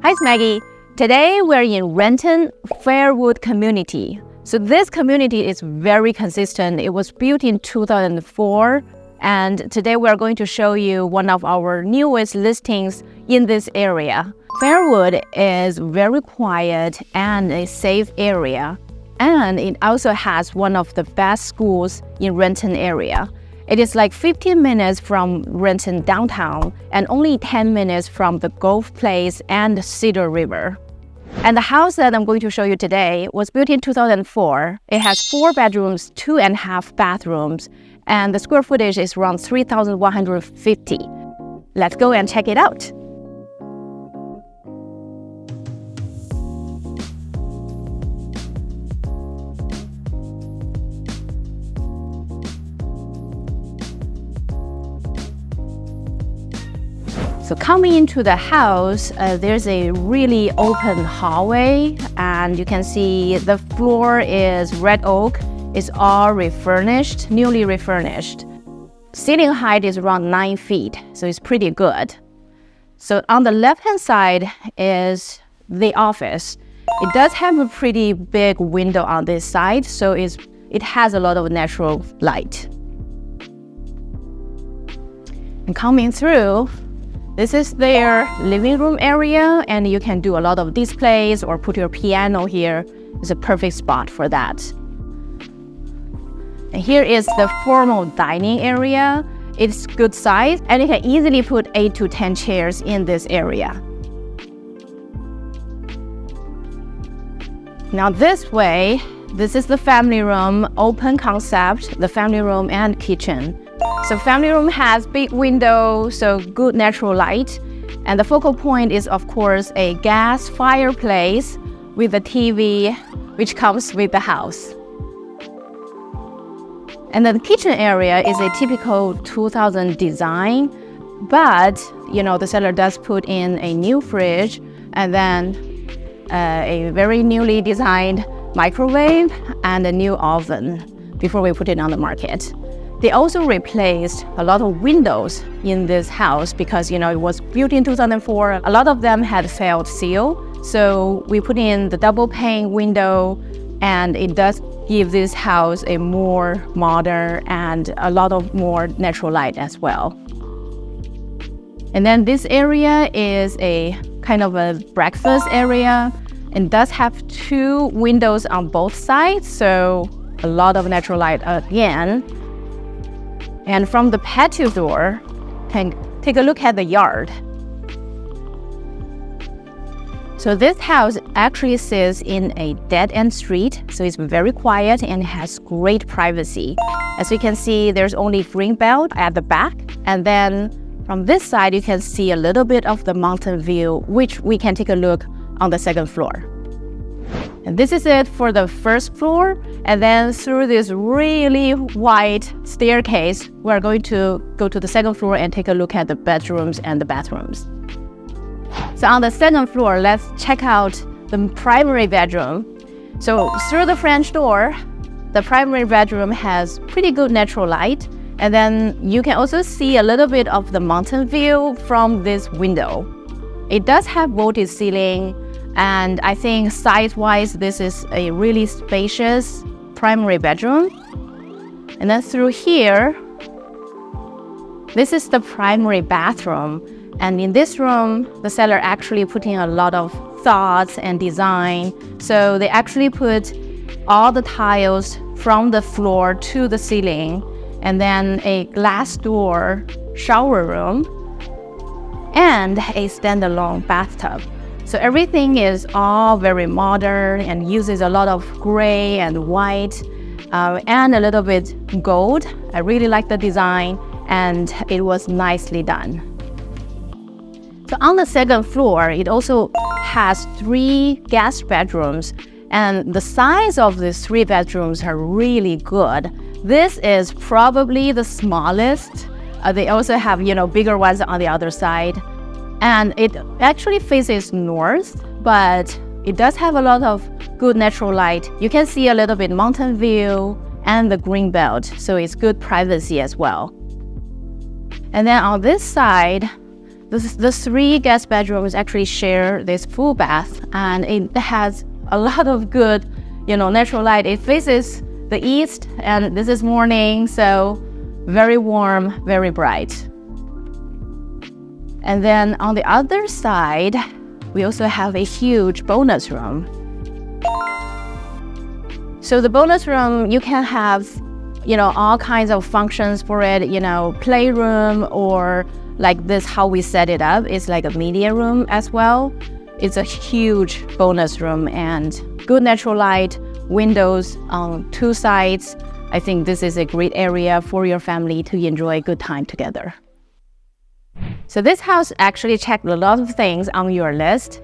Hi, it's Maggie. Today we're in Renton Fairwood community. So this community is very consistent. It was built in 2004, and today we're going to show you one of our newest listings in this area. Fairwood is very quiet and a safe area, and it also has one of the best schools in Renton area. It is like 15 minutes from Renton downtown and only 10 minutes from the Golf Place and Cedar River. And the house that I'm going to show you today was built in 2004. It has 4 bedrooms, 2.5 bathrooms, and the square footage is around 3,150. Let's go and check it out. So coming into the house, there's a really open hallway, and you can see the floor is red oak. It's all refurnished, newly refurnished. Ceiling height is around 9 feet, so it's pretty good. So on the left-hand side is the office. It does have a pretty big window on this side, so it has a lot of natural light. And coming through, this is their living room area, and you can do a lot of displays or put your piano here. It's a perfect spot for that. And here is the formal dining area. It's good size, and you can easily put 8 to 10 chairs in this area. Now this way, this is the family room, open concept, the family room and kitchen. So family room has big window, so good natural light. And the focal point is, of course, a gas fireplace with a TV, which comes with the house. And then the kitchen area is a typical 2000 design, but, the seller does put in a new fridge and then a very newly designed microwave and a new oven before we put it on the market. They also replaced a lot of windows in this house because, it was built in 2004. A lot of them had failed seal. So we put in the double pane window, and it does give this house a more modern and a lot of more natural light as well. And then this area is a kind of a breakfast area and does have 2 windows on both sides. So a lot of natural light again. And from the patio door, can take a look at the yard. So this house actually sits in a dead-end street, so it's very quiet and has great privacy. As you can see, there's only green belt at the back, and then from this side, you can see a little bit of the mountain view, which we can take a look on the 2nd floor. And this is it for the 1st floor, and then through this really wide staircase, we're going to go to the 2nd floor and take a look at the bedrooms and the bathrooms. So on the 2nd floor, let's check out the primary bedroom. So through the French door, the primary bedroom has pretty good natural light, and then you can also see a little bit of the mountain view from this window. It does have vaulted ceiling, and I think size-wise, this is a really spacious primary bedroom. And then through here, this is the primary bathroom. And in this room, the seller actually put in a lot of thoughts and design. So they actually put all the tiles from the floor to the ceiling, and then a glass door shower room, and a standalone bathtub. So everything is all very modern and uses a lot of gray and white and a little bit gold. I really like the design, and it was nicely done. So on the 2nd floor, it also has 3 guest bedrooms, and the size of these 3 bedrooms are really good. This is probably the smallest. They also have, bigger ones on the other side. And it actually faces north, but it does have a lot of good natural light. You can see a little bit mountain view and the green belt, so it's good privacy as well. And then on this side, The 3 guest bedrooms actually share this full bath, and it has a lot of good, natural light. It faces the east, and this is morning, so very warm, very bright. And then on the other side, we also have a huge bonus room. So the bonus room, you can have, all kinds of functions for it, playroom, or like this, how we set it up is like a media room as well. It's a huge bonus room and good natural light, windows on 2 sides. I think this is a great area for your family to enjoy a good time together. So this house actually checked a lot of things on your list.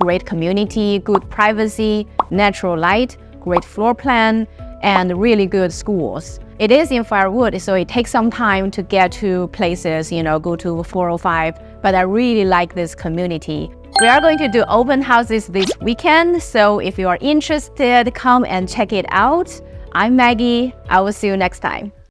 Great community, good privacy, natural light, great floor plan, and really good schools. It is in Fairwood, so it takes some time to get to places, go to 405, but I really like this community. We are going to do open houses this weekend, so if you are interested, come and check it out. I'm Maggie. I will see you next time.